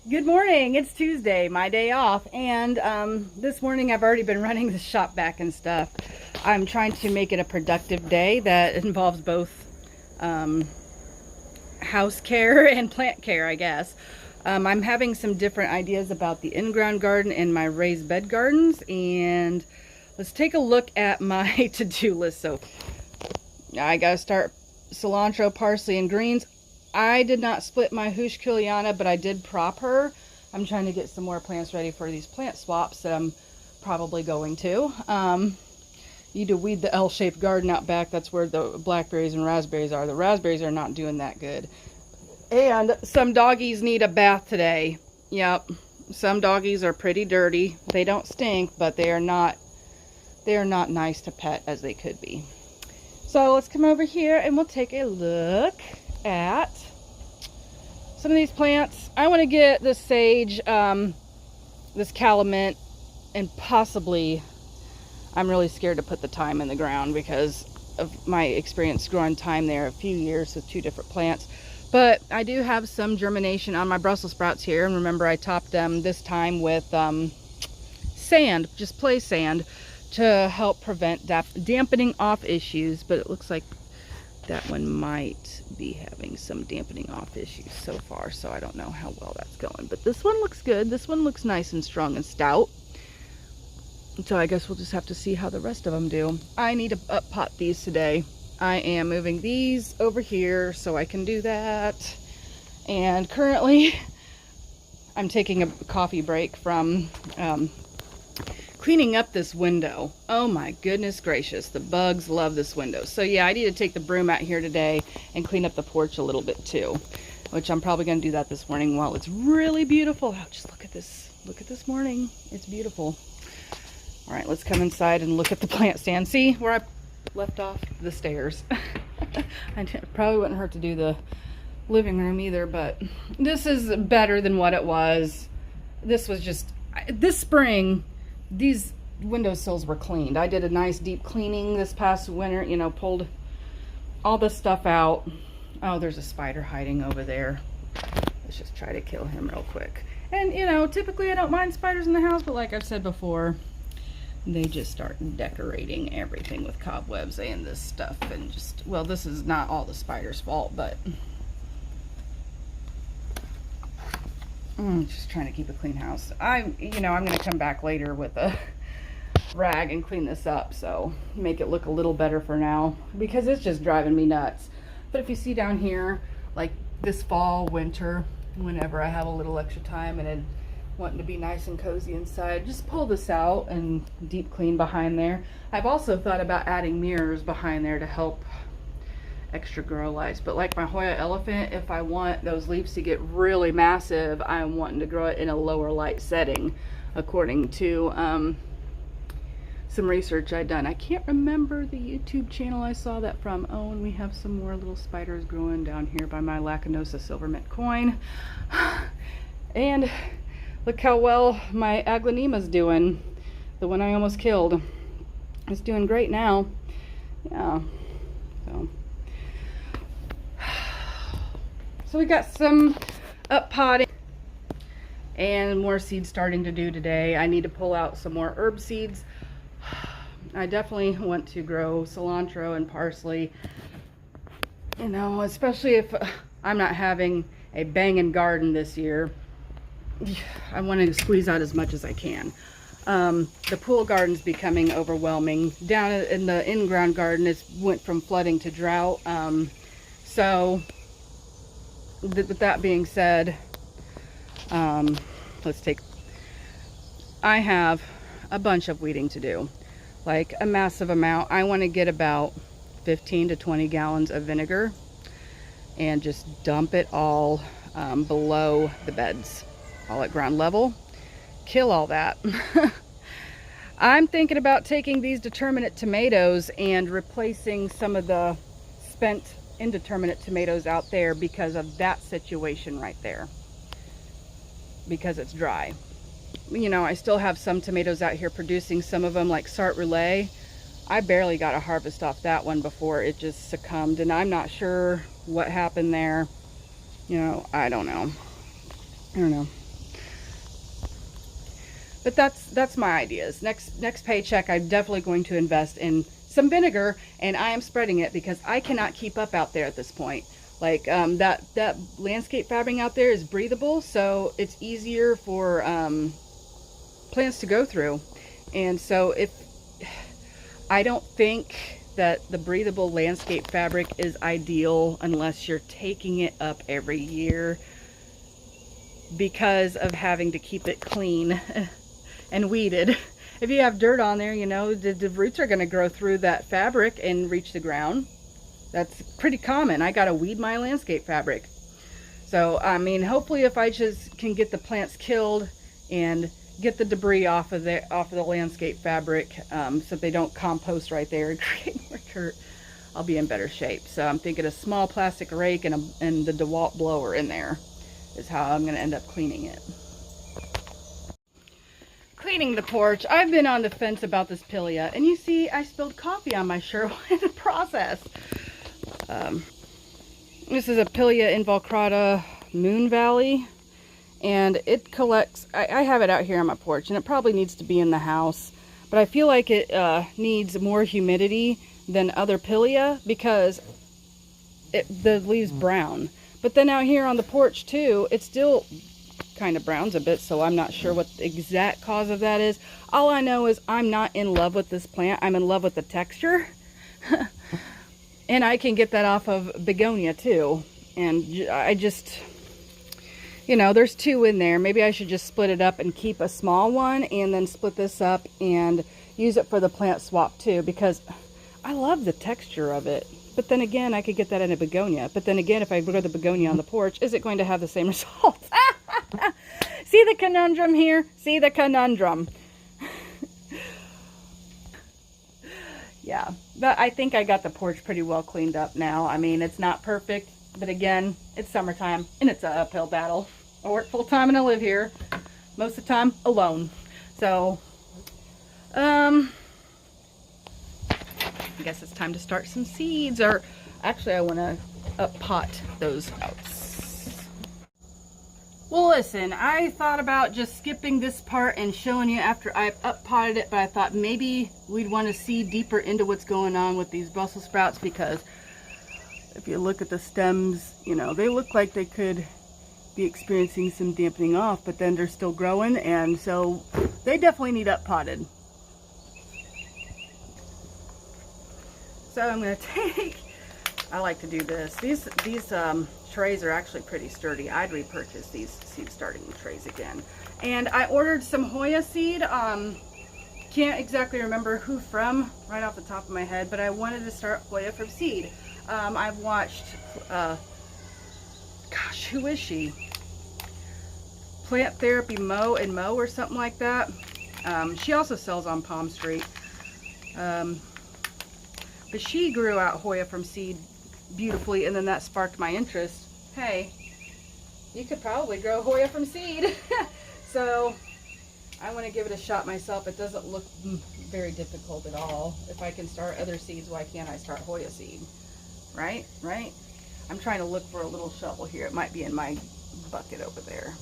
Good morning. It's Tuesday, my day off, and this morning I've already been running the shop back and stuff. I'm trying to make it a productive day that involves both house care and plant care, I guess. I'm having some different ideas about the in-ground garden and my raised bed gardens, and let's take a look at my to-do list. So I gotta start cilantro, parsley, and greens. I did not split my Hoosh Kiliana, but I did prop her. I'm trying to get some more plants ready for these plant swaps that I'm probably going to. Need to weed the L-shaped garden out back. That's where the blackberries and raspberries are. The raspberries are not doing that good. And some doggies need a bath today. Yep, some doggies are pretty dirty. They don't stink, but they are not nice to pet as they could be. So let's come over here and we'll take a look at some of these plants. I want to get this sage, this calamint, and possibly, I'm really scared to put the thyme in the ground because of my experience growing thyme there a few years with two different plants. But I do have some germination on my Brussels sprouts here, and remember I topped them this time with sand, just play sand, to help prevent dampening off issues. But it looks like that one might be having some dampening off issues so far, so I don't know how well that's going. But this one looks good. This one looks nice and strong and stout. So I guess we'll just have to see how the rest of them do. I need to up pot these today. I am moving these over here so I can do that. And currently I'm taking a coffee break from cleaning up this window. Oh my goodness gracious, the bugs love this window. So yeah, I need to take the broom out here today and clean up the porch a little bit too, which I'm probably going to do that this morning while it's really beautiful. Oh, just look at this morning. It's beautiful. All right, let's come inside and look at the plant stand. See where I left off? The stairs. Probably wouldn't hurt to do the living room either, but this is better than what it was. This was just, this spring, these windowsills were cleaned. I did a nice deep cleaning this past winter, you know, pulled all the stuff out. Oh, there's a spider hiding over there. Let's just try to kill him real quick. And, you know, typically I don't mind spiders in the house, but like I've said before, they just start decorating everything with cobwebs and this stuff. And just, well, this is not all the spider's fault, but just trying to keep a clean house. I'm going to come back later with a rag and clean this up, so make it look a little better for now, because it's just driving me nuts. But if you see down here, like this fall, winter, whenever I have a little extra time and wanting to be nice and cozy inside, just pull this out and deep clean behind there. I've also thought about adding mirrors behind there to help extra grow lights, but like my Hoya elephant, if I want those leaves to get really massive, I'm wanting to grow it in a lower light setting, according to some research I've done. I can't remember the YouTube channel I saw that from. Oh, and we have some more little spiders growing down here by my Lacanosa silver mint coin. And look how well my Aglaonema's doing. The one I almost killed. It's doing great now. Yeah. So we got some up potting and more seeds starting to do today. I need to pull out some more herb seeds. I definitely want to grow cilantro and parsley, you know, especially if I'm not having a banging garden this year. I want to squeeze out as much as I can. The pool garden's becoming overwhelming. Down in the in-ground garden, it went from flooding to drought. So with that being said, I have a bunch of weeding to do, like a massive amount. I want to get about 15 to 20 gallons of vinegar and just dump it all below the beds, all at ground level. Kill all that. I'm thinking about taking these determinate tomatoes and replacing some of the spent indeterminate tomatoes out there because of that situation right there, because it's dry. You know, I still have some tomatoes out here producing, some of them like Sart Relay. I barely got a harvest off that one before it just succumbed, and I'm not sure what happened there. You know, I don't know. But that's my ideas. Next paycheck, I'm definitely going to invest in some vinegar, and I am spreading it because I cannot keep up out there at this point. Like that landscape fabric out there is breathable, so it's easier for plants to go through. And so if I don't think that the breathable landscape fabric is ideal unless you're taking it up every year because of having to keep it clean and weeded. If you have dirt on there, you know, the roots are going to grow through that fabric and reach the ground. That's pretty common. I got to weed my landscape fabric. So, I mean, hopefully if I just can get the plants killed and get the debris off of the landscape fabric so they don't compost right there and create more dirt, I'll be in better shape. So I'm thinking a small plastic rake and the DeWalt blower in there is how I'm going to end up cleaning it. Cleaning the porch. I've been on the fence about this pilea, and you see I spilled coffee on my shirt in the process. This is a pilea involucrata Moon Valley, and it collects, I have it out here on my porch, and it probably needs to be in the house, but I feel like it needs more humidity than other pilea because the leaves brown. But then out here on the porch too, it's still kind of browns a bit, so I'm not sure what the exact cause of that is. All I know is I'm not in love with this plant. I'm in love with the texture. And I can get that off of begonia too. And I just, you know, there's two in there. Maybe I should just split it up and keep a small one and then split this up and use it for the plant swap too, because I love the texture of it. But then again, I could get that in a begonia. But then again, if I grow the begonia on the porch, is it going to have the same results? See the conundrum here? See the conundrum. Yeah, but I think I got the porch pretty well cleaned up now. I mean, it's not perfect, but again, it's summertime and it's an uphill battle. I work full time and I live here most of the time alone. So, I guess it's time to start some seeds, or actually I want to up pot those sprouts. Well, listen, I thought about just skipping this part and showing you after I've up potted it, but I thought maybe we'd want to see deeper into what's going on with these Brussels sprouts, because if you look at the stems, you know, they look like they could be experiencing some dampening off, but then they're still growing, and so they definitely need up potted. So I'm going to take, I like to do this. These trays are actually pretty sturdy. I'd repurchase these seed starting trays again. And I ordered some Hoya seed. Can't exactly remember who from right off the top of my head, but I wanted to start Hoya from seed. I've watched, gosh, who is she? Plant Therapy Mo and Mo or something like that. She also sells on Palm Street. But she grew out Hoya from seed beautifully, and then that sparked my interest. Hey, you could probably grow Hoya from seed. So I want to give it a shot myself. It doesn't look very difficult at all. If I can start other seeds, why can't I start Hoya seed? Right? Right? I'm trying to look for a little shovel here. It might be in my bucket over there.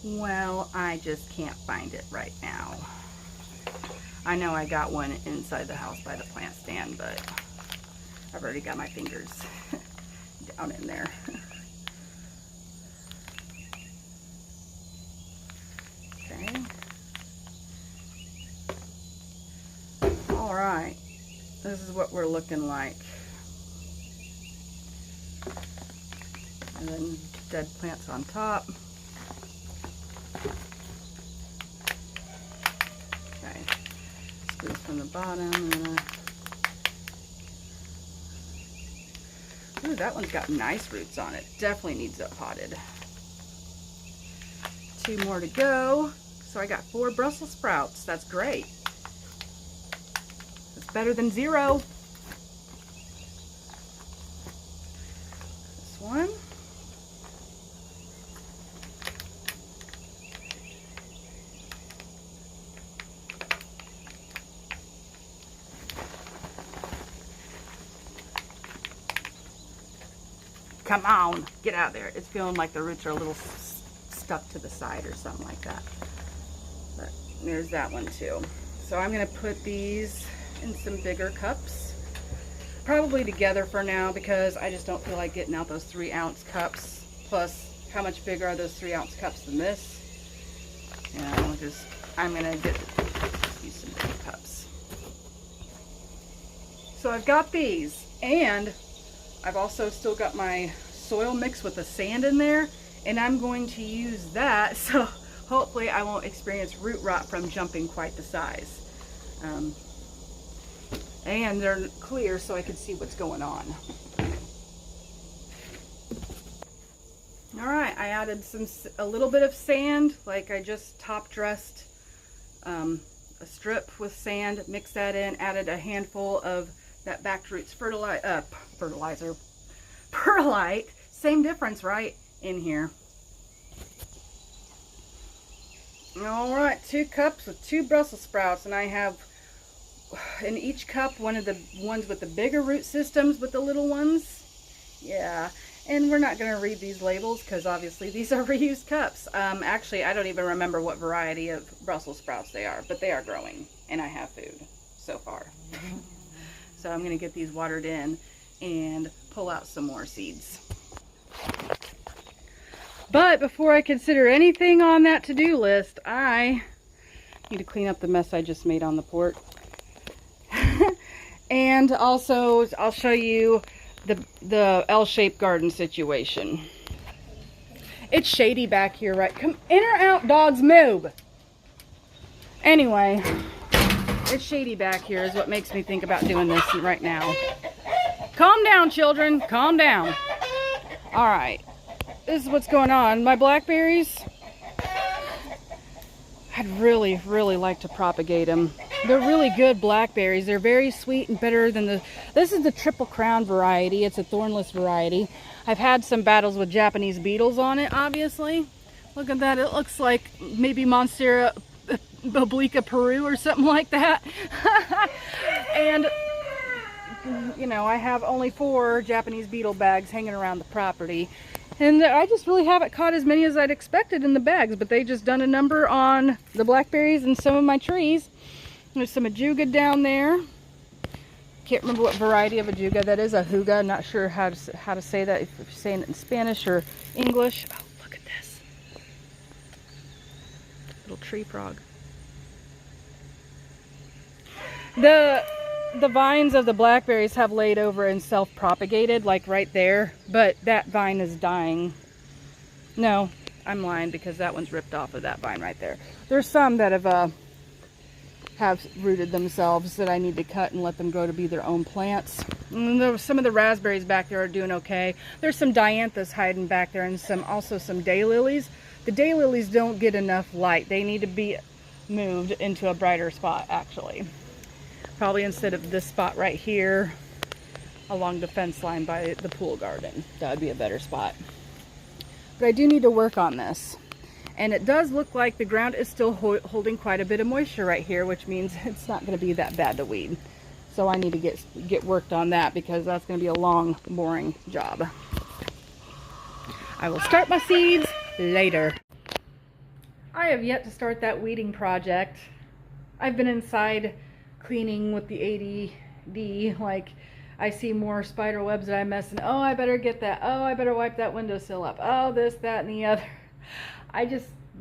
Well, I just can't find it right now. I know I got one inside the house by the plant stand, but I've already got my fingers down in there. Okay. All right. This is what we're looking like. And then dead plants on top. Okay. Squeeze from the bottom. Ooh, that one's got nice roots on it. Definitely needs up potted. 2 more to go. So I got 4 Brussels sprouts. That's great. It's better than 0. This one. Come on, get out of there. It's feeling like the roots are a little stuck to the side or something like that. But there's that one too. So I'm going to put these in some bigger cups. Probably together for now because I just don't feel like getting out those 3-ounce cups. Plus, how much bigger are those 3-ounce cups than this? You know, just I'm going to use some bigger cups. So I've got these, and I've also still got my soil mixed with the sand in there, and I'm going to use that so hopefully I won't experience root rot from jumping quite the size. And they're clear so I can see what's going on. All right, I added a little bit of sand, like I just top dressed a strip with sand, mixed that in, added a handful of that backed roots perlite, same difference, right, in here. All right, 2 cups with 2 Brussels sprouts, and I have in each cup one of the ones with the bigger root systems with the little ones. Yeah, and we're not going to read these labels because obviously these are reused cups. Actually, I don't even remember what variety of Brussels sprouts they are, but they are growing, and I have food so far. So I'm going to get these watered in and pull out some more seeds. But before I consider anything on that to-do list, I need to clean up the mess I just made on the port. And also, I'll show you the L-shaped garden situation. It's shady back here, right? Come in or out, dogs, move. Anyway, it's shady back here is what makes me think about doing this right now. Calm down, children. Calm down. All right. This is what's going on. My blackberries, I'd really, really like to propagate them. They're really good blackberries. They're very sweet and better than this is the Triple Crown variety. It's a thornless variety. I've had some battles with Japanese beetles on it, obviously. Look at that. It looks like maybe Monstera obliqua Peru or something like that. And, you know, I have only 4 Japanese beetle bags hanging around the property. And I just really haven't caught as many as I'd expected in the bags, but they just done a number on the blackberries and some of my trees. There's some ajuga down there. Can't remember what variety of ajuga that is. Ajuga. I'm not sure how to say that, if you're saying it in Spanish or English. Oh, look at this. Little tree frog. The vines of the blackberries have laid over and self-propagated, like right there, but that vine is dying. No, I'm lying because that one's ripped off of that vine right there. There's some that have rooted themselves that I need to cut and let them grow to be their own plants. And some of the raspberries back there are doing okay. There's some dianthus hiding back there and also some daylilies. The daylilies don't get enough light. They need to be moved into a brighter spot, actually. Probably instead of this spot right here along the fence line by the pool garden. That would be a better spot. But I do need to work on this. And it does look like the ground is still holding quite a bit of moisture right here, which means it's not going to be that bad to weed. So I need to get worked on that because that's going to be a long, boring job. I will start my seeds later. I have yet to start that weeding project. I've been inside cleaning with the ADD, like I see more spider webs that I'm messing. Oh, I better get that. Oh, I better wipe that windowsill up. Oh, this, that, and the other.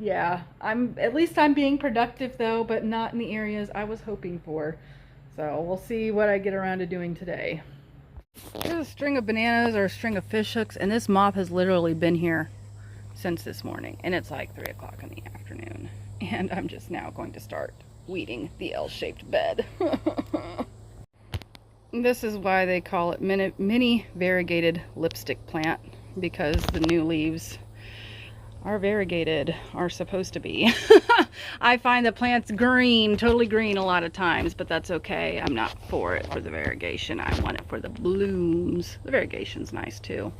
Yeah, at least I'm being productive though, but not in the areas I was hoping for. So we'll see what I get around to doing today. There's a string of bananas or a string of fish hooks, and this moth has literally been here since this morning, and it's like 3 o'clock in the afternoon, and I'm just now going to start weeding the L-shaped bed. This is why they call it mini variegated lipstick plant, because the new leaves are variegated, are supposed to be. I find the plant's green, totally green a lot of times, but that's okay. I'm not for it for the variegation. I want it for the blooms. The variegation's nice too.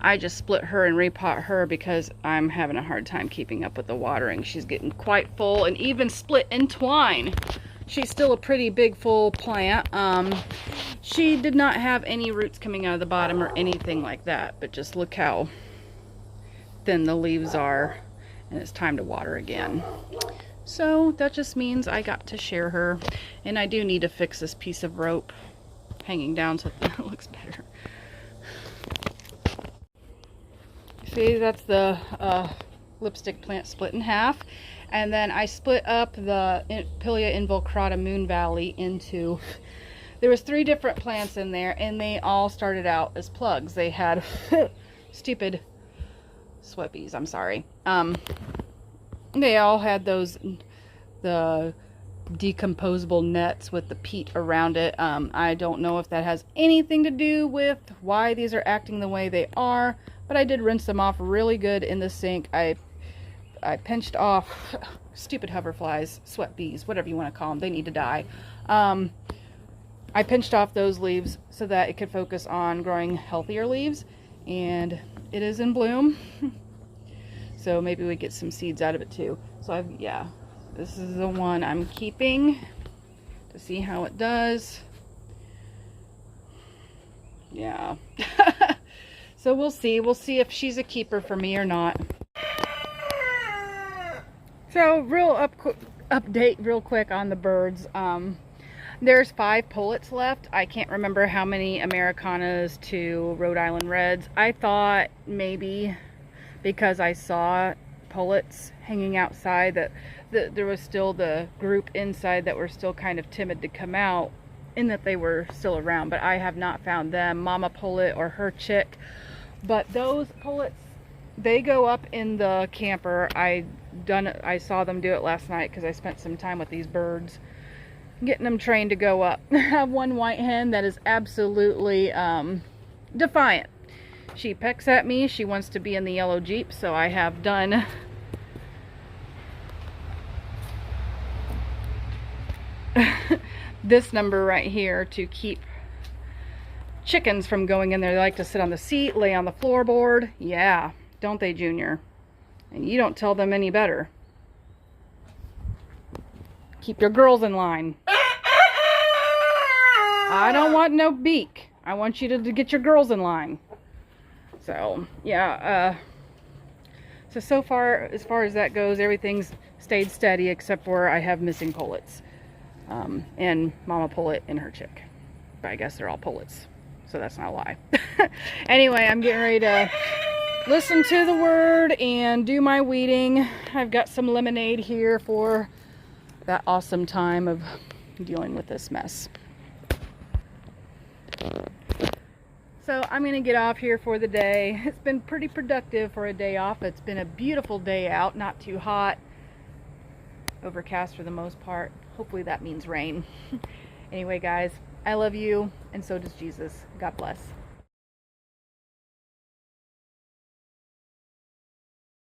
I just split her and repot her because I'm having a hard time keeping up with the watering. She's getting quite full and even split in twine. She's still a pretty big full plant. She did not have any roots coming out of the bottom or anything like that, but just look how thin the leaves are, and it's time to water again. So that just means I got to share her. And I do need to fix this piece of rope hanging down so that it looks better. See, that's the lipstick plant split in half. And then I split up the Pilia involucrata Moon Valley into, there was 3 different plants in there, and they all started out as plugs. They had stupid sweat bees, I'm sorry. They all had those, the decomposable nets with the peat around it. I don't know if that has anything to do with why these are acting the way they are, but I did rinse them off really good in the sink. I pinched off stupid hoverflies, sweat bees, whatever you want to call them. They need to die. I pinched off those leaves so that it could focus on growing healthier leaves, and it is in bloom. So maybe we get some seeds out of it too. So yeah, this is the one I'm keeping to see how it does. Yeah. So we'll see. We'll see if she's a keeper for me or not. So update real quick on the birds. There's 5 pullets left. I can't remember how many Americanas to Rhode Island Reds. I thought maybe because I saw pullets hanging outside that there was still the group inside that were still kind of timid to come out, and that they were still around, but I have not found them, mama pullet or her chick. But those pullets, they go up in the camper. I saw them do it last night because I spent some time with these birds getting them trained to go up. I have one white hen that is absolutely defiant. She pecks at me. She wants to be in the yellow Jeep, so I have done this number right here to keep chickens from going in there. They like to sit on the seat, lay on the floorboard. Yeah, don't they, Junior? And you don't tell them any better. Keep your girls in line. I don't want no beak. I want you to get your girls in line. So, yeah, so far, as far as that goes, everything's stayed steady except where I have missing pullets. And mama pullet and her chick. But I guess they're all pullets, so that's not a lie. Anyway, I'm getting ready to listen to the word and do my weeding. I've got some lemonade here for that awesome time of dealing with this mess. So I'm going to get off here for the day. It's been pretty productive for a day off. It's been a beautiful day out, not too hot. Overcast for the most part. Hopefully that means rain. Anyway, guys, I love you, and so does Jesus. God bless.